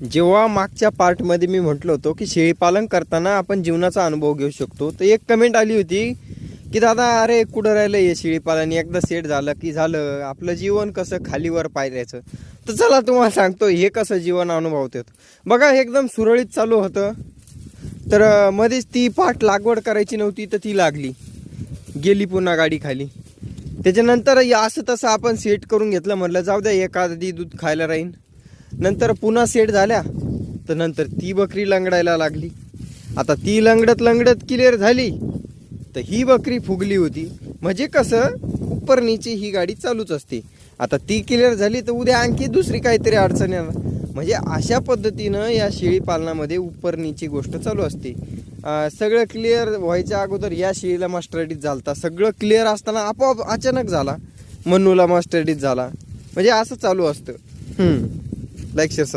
जेव्हा मागच्या पार्टमध्ये मी म्हटलं होतो की शेळीपालन करताना आपण जीवनाचा अनुभव घेऊ शकतो, तर एक कमेंट आली होती की दादा अरे कुठं राहिलं हे शेळीपालन, एकदा सेट झालं की झालं, आपलं जीवन कसं खालीवर पाहायचं. तर चला तुम्हाला सांगतो हे कसं जीवन अनुभवतात. बघा एकदम सुरळीत चालू होतं, तर मध्येच ती पाट लागवड करायची नव्हती तर ती लागली, गेली पुन्हा गाडी खाली. त्याच्यानंतर असं तसं आपण सेट करून घेतलं, म्हटलं जाऊ द्या एखादी दूध खायला राहीन. नंतर पुन्हा सेट झाल्या तर नंतर ती बकरी लंगडायला लागली. आता ती लंगडत क्लिअर झाली तर ही बकरी फुगली होती. म्हणजे कसं उपरनीची ही गाडी चालूच असते. आता ती क्लिअर झाली तर उद्या आणखी दुसरी काहीतरी अडचण येणार. म्हणजे अशा पद्धतीनं या शेळी पालनामध्ये उपरनीची गोष्ट चालू असते. सगळं क्लिअर व्हायच्या अगोदर या शेळीला मास्टरडीज झालता, सगळं क्लिअर असताना आपोआप अचानक झाला मन्नूला मास्टरडीज झाला. म्हणजे असं चालू असतं. Like share subscribe.